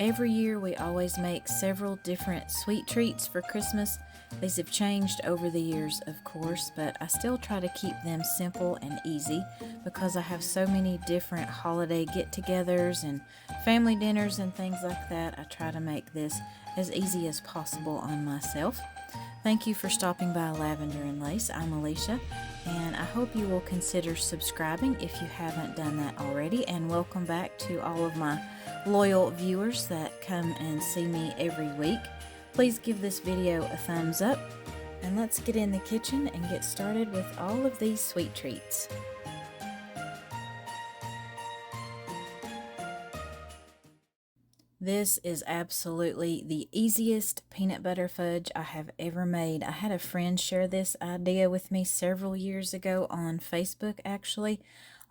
Every year we always make several different sweet treats for Christmas. These have changed over the years, of course, but I still try to keep them simple and easy because I have so many different holiday get-togethers and family dinners and things like that. I try to make this as easy as possible on myself. Thank you for stopping by Lavender and Lace. I'm Alicia, and I hope you will consider subscribing if you haven't done that already, and welcome back to all of my loyal viewers that come and see me every week. Please give this video a thumbs up, and let's get in the kitchen and get started with all of these sweet treats. This is absolutely the easiest peanut butter fudge I have ever made. I had a friend share this idea with me several years ago on Facebook, actually.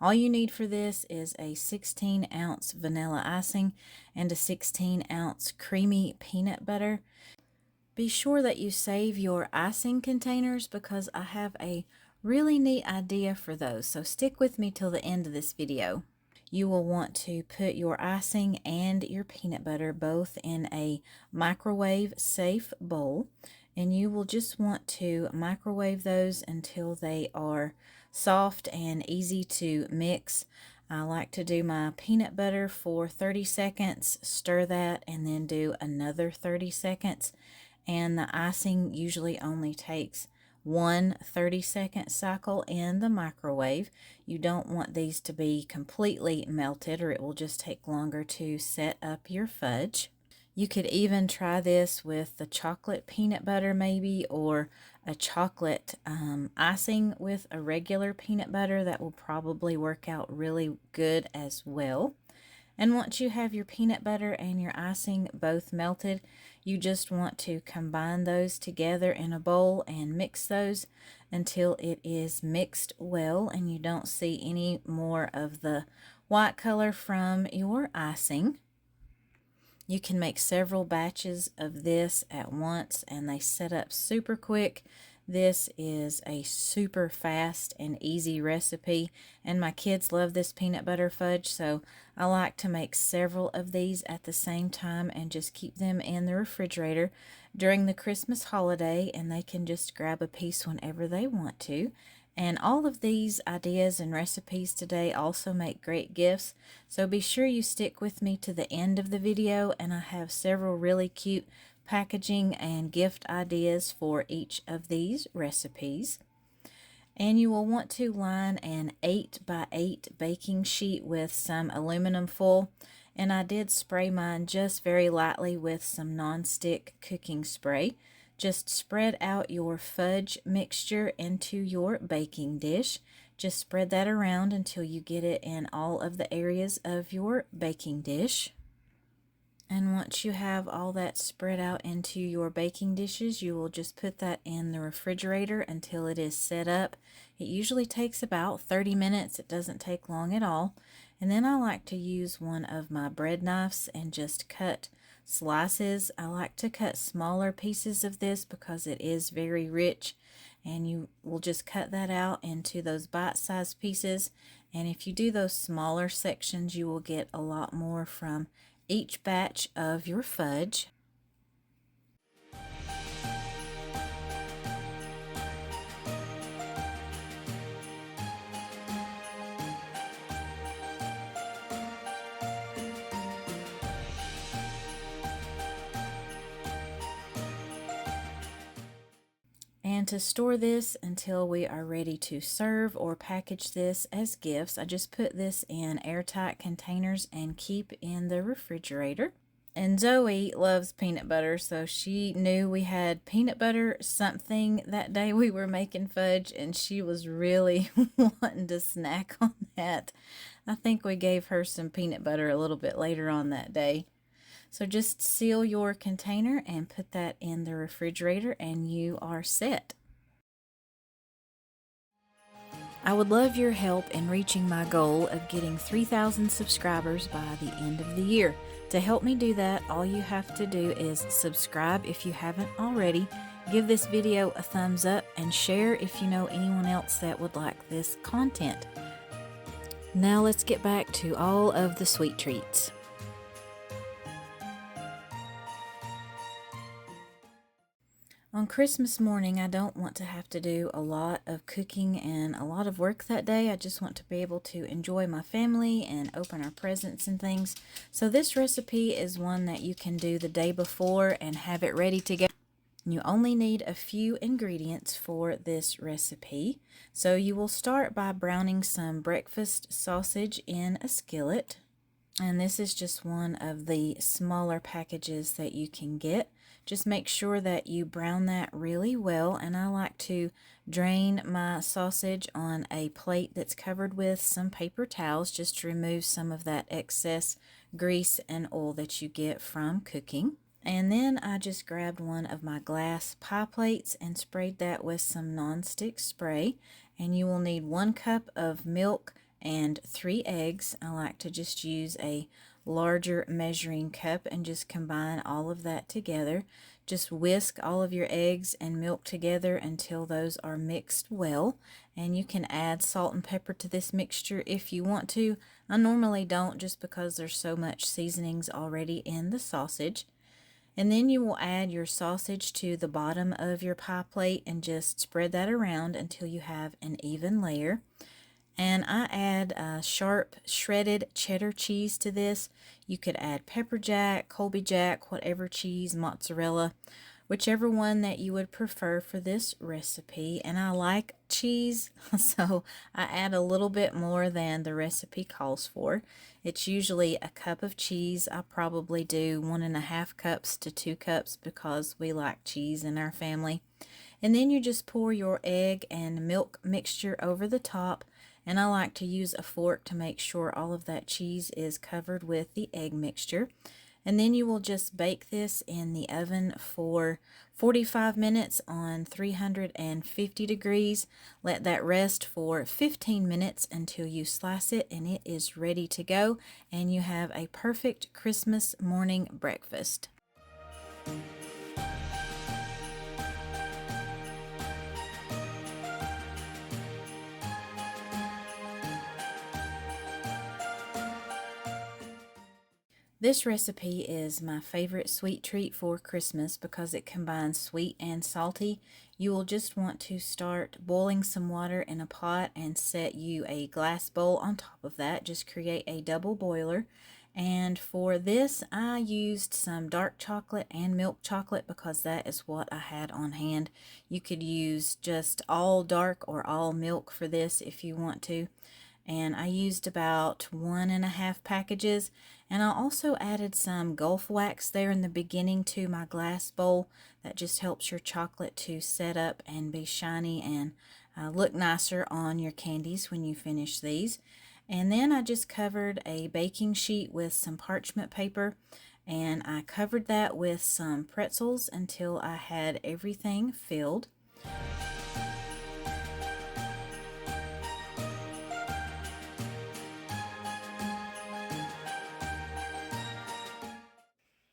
All you need for this is a 16-ounce vanilla icing and a 16-ounce creamy peanut butter. Be sure that you save your icing containers because I have a really neat idea for those, so stick with me till the end of this video. You will want to put your icing and your peanut butter both in a microwave safe bowl, and you will just want to microwave those until they are soft and easy to mix. I like to do my peanut butter for 30 seconds, stir that, and then do another 30 seconds. And the icing usually only takes one 30-second cycle in the microwave. You don't want these to be completely melted or it will just take longer to set up your fudge. You could even try this with the chocolate peanut butter maybe, or a chocolate icing with a regular peanut butter. That will probably work out really good as well. And once you have your peanut butter and your icing both melted, you just want to combine those together in a bowl and mix those until it is mixed well and you don't see any more of the white color from your icing. You can make several batches of this at once and they set up super quick. This is a super fast and easy recipe, and my kids love this peanut butter fudge, so I like to make several of these at the same time and just keep them in the refrigerator during the Christmas holiday, and they can just grab a piece whenever they want to. And all of these ideas and recipes today also make great gifts, so be sure you stick with me to the end of the video, and I have several really cute packaging and gift ideas for each of these recipes. And you will want to line an 8x8 baking sheet with some aluminum foil, and I did spray mine just very lightly with some non-stick cooking spray. Just spread out your fudge mixture into your baking dish. Just spread that around until you get it in all of the areas of your baking dish. And once you have all that spread out into your baking dishes, you will just put that in the refrigerator until it is set up. It usually takes about 30 minutes. It doesn't take long at all. And then I like to use one of my bread knives and just cut slices. I like to cut smaller pieces of this because it is very rich, and you will just cut that out into those bite-sized pieces. And if you do those smaller sections, you will get a lot more from each batch of your fudge. And to store this until we are ready to serve or package this as gifts, I just put this in airtight containers and keep in the refrigerator. And Zoe loves peanut butter, so she knew we had peanut butter something that day we were making fudge, and she was really wanting to snack on that. I think we gave her some peanut butter a little bit later on that day. So just seal your container and put that in the refrigerator and you are set. I would love your help in reaching my goal of getting 3,000 subscribers by the end of the year. To help me do that, all you have to do is subscribe if you haven't already, give this video a thumbs up, and share if you know anyone else that would like this content. Now let's get back to all of the sweet treats. On Christmas morning, I don't want to have to do a lot of cooking and a lot of work that day. I just want to be able to enjoy my family and open our presents and things. So this recipe is one that you can do the day before and have it ready to go. You only need a few ingredients for this recipe. So you will start by browning some breakfast sausage in a skillet. And this is just one of the smaller packages that you can get. Just make sure that you brown that really well, and I like to drain my sausage on a plate that's covered with some paper towels just to remove some of that excess grease and oil that you get from cooking. And then I just grabbed one of my glass pie plates and sprayed that with some nonstick spray. And you will need 1 cup of milk and 3 eggs. I like to just use a larger measuring cup and just combine all of that together. Just whisk all of your eggs and milk together until those are mixed well. And you can add salt and pepper to this mixture if you want to. I normally don't, just because there's so much seasonings already in the sausage. And then you will add your sausage to the bottom of your pie plate and just spread that around until you have an even layer. And I add sharp shredded cheddar cheese to this. You could add pepper jack, Colby jack, whatever cheese, mozzarella, whichever one that you would prefer for this recipe. And I like cheese, so I add a little bit more than the recipe calls for. It's usually a cup of cheese. I probably do 1.5 cups to 2 cups because we like cheese in our family. And then you just pour your egg and milk mixture over the top. And I like to use a fork to make sure all of that cheese is covered with the egg mixture. And then you will just bake this in the oven for 45 minutes on 350 degrees. Let that rest for 15 minutes until you slice it and it is ready to go. And you have a perfect Christmas morning breakfast. This recipe is my favorite sweet treat for Christmas because it combines sweet and salty. You will just want to start boiling some water in a pot and set you a glass bowl on top of that. Just create a double boiler. And for this, I used some dark chocolate and milk chocolate because that is what I had on hand. You could use just all dark or all milk for this if you want to. And I used about 1.5 packages, and I also added some Gulf wax there in the beginning to my glass bowl. That just helps your chocolate to set up and be shiny and look nicer on your candies when you finish these. And then I just covered a baking sheet with some parchment paper, and I covered that with some pretzels until I had everything filled.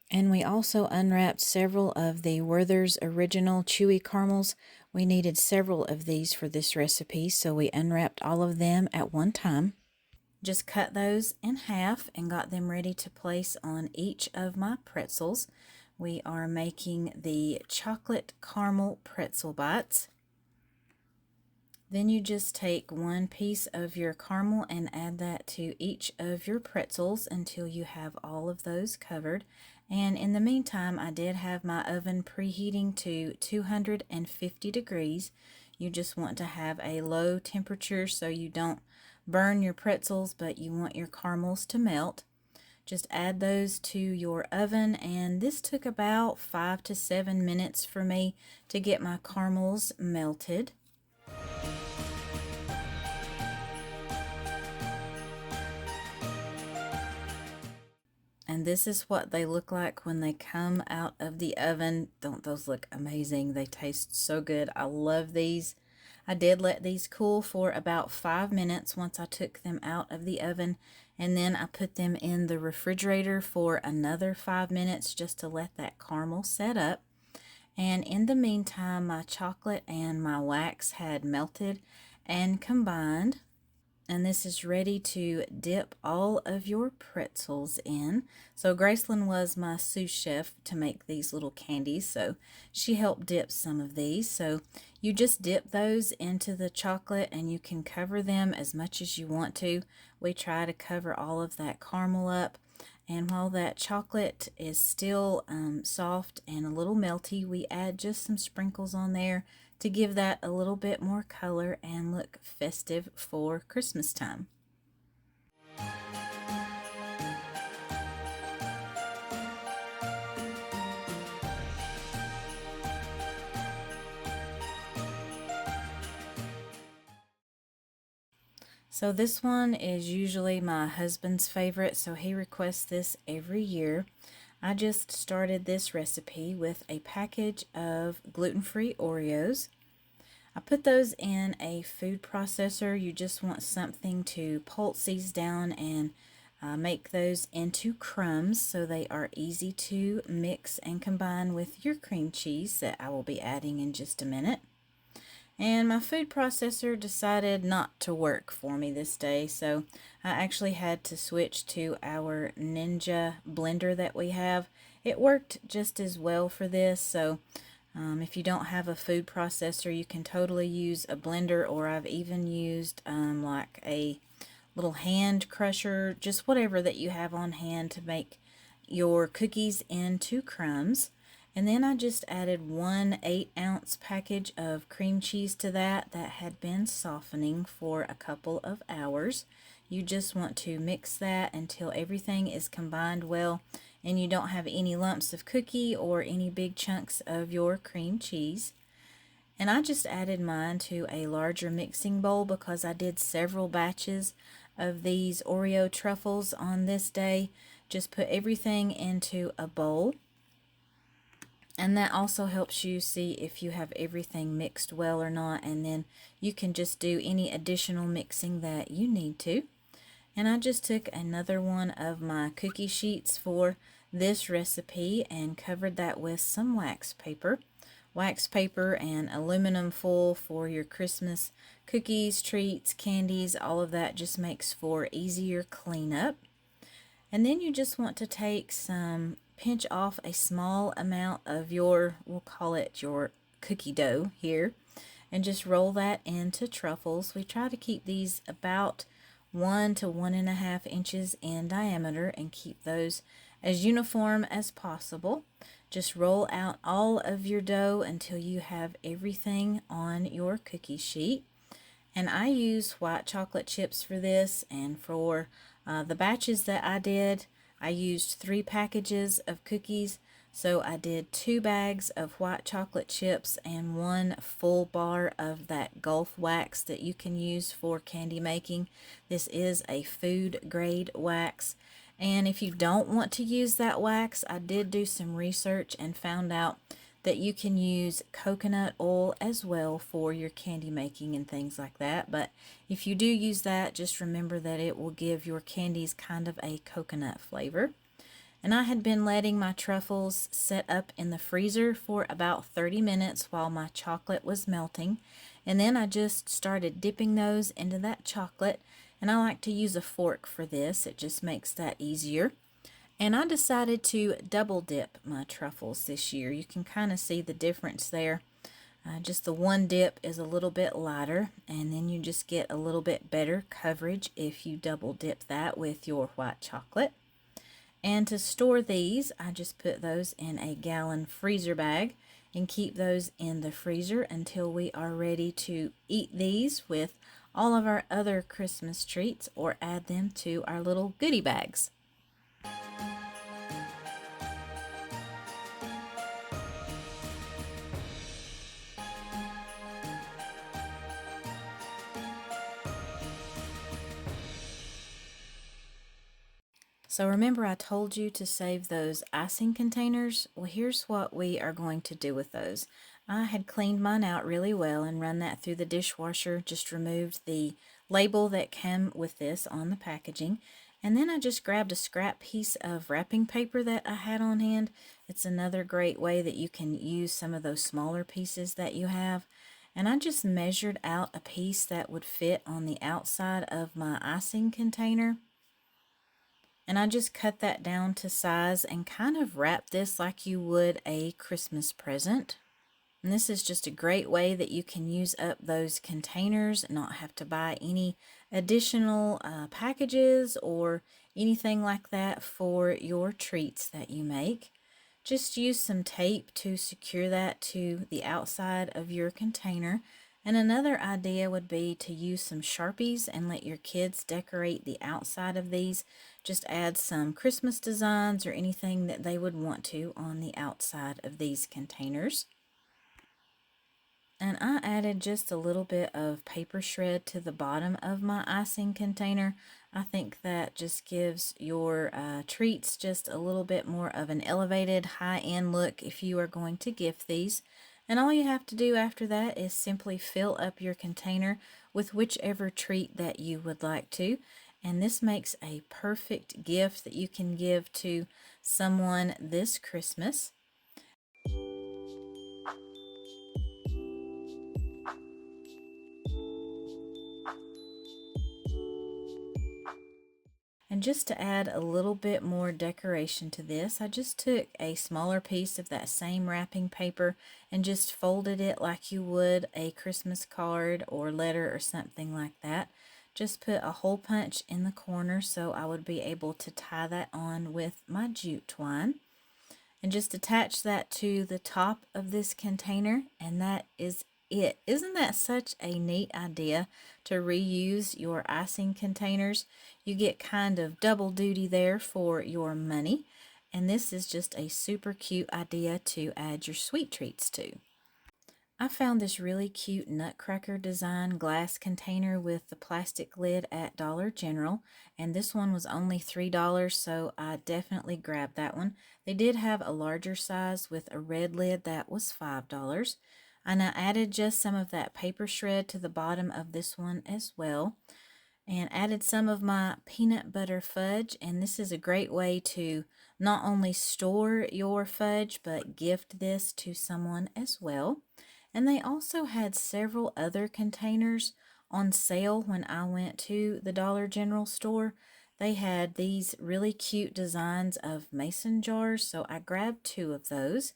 And we also unwrapped several of the Werther's Original Chewy Caramels. We needed several of these for this recipe, so we unwrapped all of them at one time. Just cut those in half and got them ready to place on each of my pretzels. We are making the chocolate caramel pretzel bites. Then you just take one piece of your caramel and add that to each of your pretzels until you have all of those covered. And in the meantime, I did have my oven preheating to 250 degrees. You just want to have a low temperature so you don't burn your pretzels, but you want your caramels to melt. Just add those to your oven, and this took about 5 to 7 minutes for me to get my caramels melted. And this is what they look like when they come out of the oven. Don't those look amazing? They taste so good. I love these. I did let these cool for about 5 minutes once I took them out of the oven, and then I put them in the refrigerator for another 5 minutes just to let that caramel set up. And in the meantime, my chocolate and my wax had melted and combined. and this is ready to dip all of your pretzels in. So Graceland was my sous chef to make these little candies, so she helped dip some of these. So you just dip those into the chocolate and you can cover them as much as you want to. We try to cover all of that caramel up. And while that chocolate is still soft and a little melty, we add just some sprinkles on there to give that a little bit more color and look festive for Christmas time. So this one is usually my husband's favorite, so he requests this every year. I just started this recipe with a package of gluten-free Oreos. I put those in a food processor. You just want something to pulse these down and make those into crumbs so they are easy to mix and combine with your cream cheese that I will be adding in just a minute. And my food processor decided not to work for me this day, so I actually had to switch to our Ninja blender that we have. It worked just as well for this, so if you don't have a food processor, you can totally use a blender, or I've even used like a little hand crusher, just whatever that you have on hand to make your cookies into crumbs. And then I just added 1 8-ounce package of cream cheese to that had been softening for a couple of hours. You just want to mix that until everything is combined well and you don't have any lumps of cookie or any big chunks of your cream cheese. And I just added mine to a larger mixing bowl because I did several batches of these Oreo Truffles on this day. Just put everything into a bowl. And that also helps you see if you have everything mixed well or not, and then you can just do any additional mixing that you need to. And I just took another one of my cookie sheets for this recipe and covered that with some wax paper. Wax paper and aluminum foil for your Christmas cookies, treats, candies, all of that just makes for easier cleanup. And then you just want to take some, pinch off a small amount of your, we'll call it your cookie dough here, and just roll that into truffles. We try to keep these about 1 to 1.5 inches in diameter and keep those as uniform as possible. Just roll out all of your dough until you have everything on your cookie sheet. And I use white chocolate chips for this, and for the batches that I did, I used 3 packages of cookies. So I did 2 bags of white chocolate chips and 1 full bar of that Gulf wax that you can use for candy making. This is a food grade wax. And if you don't want to use that wax, I did do some research and found out that you can use coconut oil as well for your candy making and things like that. But if you do use that, just remember that it will give your candies kind of a coconut flavor. And I had been letting my truffles set up in the freezer for about 30 minutes while my chocolate was melting. And then I just started dipping those into that chocolate. And I like to use a fork for this. It just makes that easier. And I decided to double dip my truffles this year. You can kind of see the difference there. Just the one dip is a little bit lighter, and then you just get a little bit better coverage if you double dip that with your white chocolate. And to store these, I just put those in a gallon freezer bag and keep those in the freezer until we are ready to eat these with all of our other Christmas treats or add them to our little goodie bags. So remember I told you to save those icing containers? Well, here's what we are going to do with those. I had cleaned mine out really well and run that through the dishwasher, just removed the label that came with this on the packaging. And then I just grabbed a scrap piece of wrapping paper that I had on hand. It's another great way that you can use some of those smaller pieces that you have. And I just measured out a piece that would fit on the outside of my icing container. And I just cut that down to size and kind of wrap this like you would a Christmas present. And this is just a great way that you can use up those containers and not have to buy any additional packages or anything like that for your treats that you make. Just use some tape to secure that to the outside of your container. And another idea would be to use some Sharpies and let your kids decorate the outside of these. Just add some Christmas designs or anything that they would want to on the outside of these containers. And I added just a little bit of paper shred to the bottom of my icing container. I think that just gives your treats just a little bit more of an elevated high-end look if you are going to gift these. And all you have to do after that is simply fill up your container with whichever treat that you would like to. And this makes a perfect gift that you can give to someone this Christmas. And just to add a little bit more decoration to this, I just took a smaller piece of that same wrapping paper and just folded it like you would a Christmas card or letter or something like that. Just put a hole punch in the corner so I would be able to tie that on with my jute twine. And just attach that to the top of this container, and that is it. Isn't that such a neat idea to reuse your icing containers? You get kind of double duty there for your money, and this is just a super cute idea to add your sweet treats to. I found this really cute nutcracker design glass container with the plastic lid at Dollar General, and this one was only $3, so I definitely grabbed that one. They did have a larger size with a red lid that was $5. And I added just some of that paper shred to the bottom of this one as well, and added some of my peanut butter fudge. And this is a great way to not only store your fudge but gift this to someone as well. And they also had several other containers on sale when I went to the Dollar General store. They had these really cute designs of mason jars, so I grabbed 2 of those.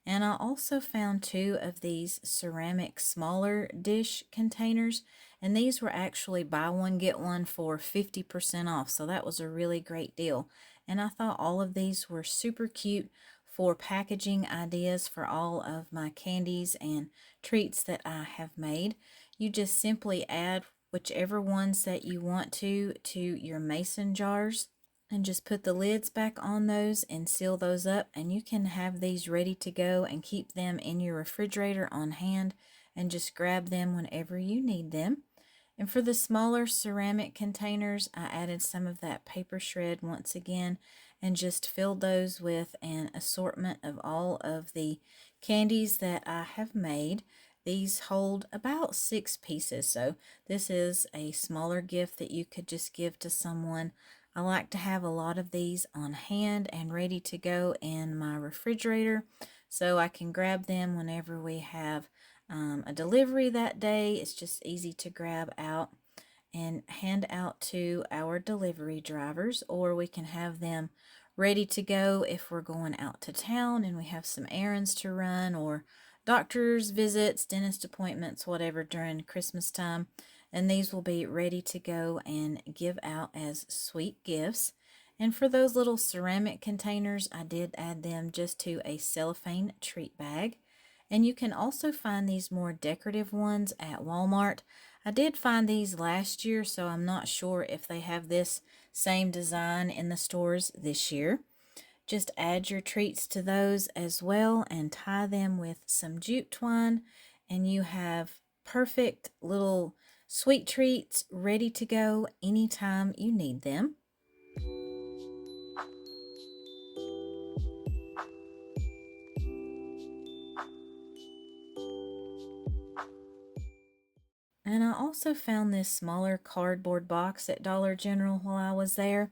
And I also found 2 of these ceramic smaller dish containers, and these were actually buy one get one for 50% off, so that was a really great deal. And I thought all of these were super cute for packaging ideas for all of my candies and treats that I have made. You just simply add whichever ones that you want to your mason jars and just put the lids back on those and seal those up, and you can have these ready to go and keep them in your refrigerator on hand and just grab them whenever you need them. And for the smaller ceramic containers, I added some of that paper shred once again and just filled those with an assortment of all of the candies that I have made. These hold about 6 pieces, so this is a smaller gift that you could just give to someone. I like to have a lot of these on hand and ready to go in my refrigerator so I can grab them whenever we have a delivery that day. It's just easy to grab out and hand out to our delivery drivers, or we can have them ready to go if we're going out to town and we have some errands to run or doctor's visits, dentist appointments, whatever during Christmas time. And these will be ready to go and give out as sweet gifts. And for those little ceramic containers, I did add them just to a cellophane treat bag. And you can also find these more decorative ones at Walmart. I did find these last year, so I'm not sure if they have this same design in the stores this year. Just add your treats to those as well and tie them with some jute twine, and you have perfect little sweet treats ready to go anytime you need them. And I also found this smaller cardboard box at Dollar General while I was there,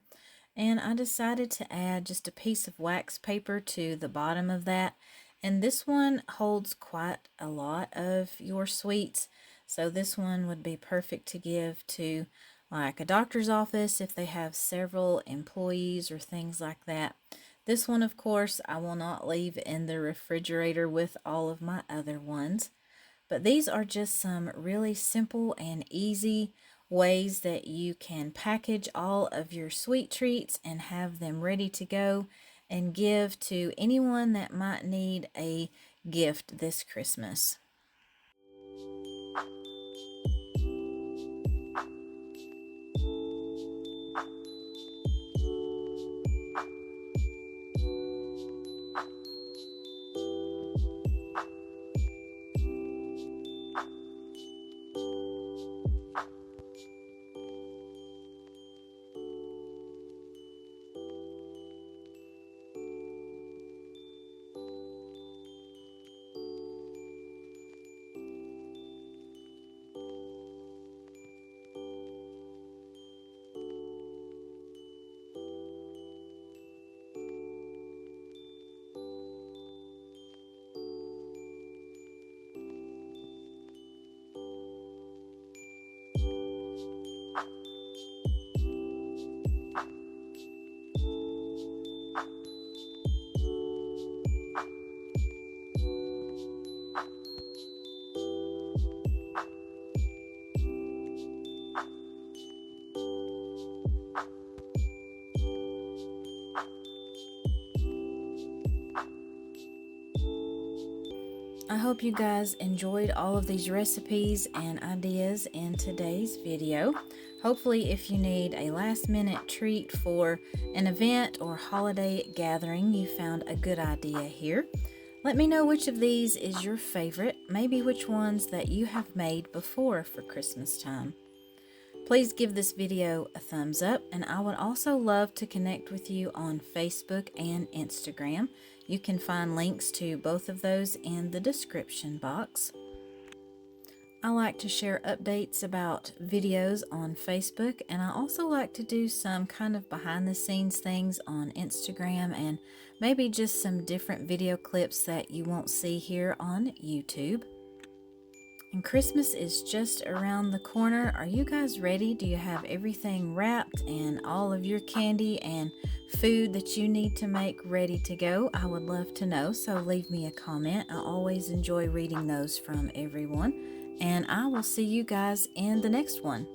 and I decided to add just a piece of wax paper to the bottom of that And this one holds quite a lot of your sweets. So this one would be perfect to give to like a doctor's office if they have several employees or things like that. This one, of course, I will not leave in the refrigerator with all of my other ones. But these are just some really simple and easy ways that you can package all of your sweet treats and have them ready to go and give to anyone that might need a gift this Christmas. I hope you guys enjoyed all of these recipes and ideas in today's video. Hopefully, if you need a last minute treat for an event or holiday gathering, you found a good idea here. Let me know which of these is your favorite, maybe which ones that you have made before for Christmas time. Please give this video a thumbs up, and I would also love to connect with you on Facebook and Instagram. You can find links to both of those in the description box. I like to share updates about videos on Facebook, and I also like to do some kind of behind the scenes things on Instagram and maybe just some different video clips that you won't see here on YouTube. And Christmas is just around the corner. Are you guys ready? Do you have everything wrapped and all of your candy and food that you need to make ready to go? I would love to know, so leave me a comment. I always enjoy reading those from everyone. And I will see you guys in the next one.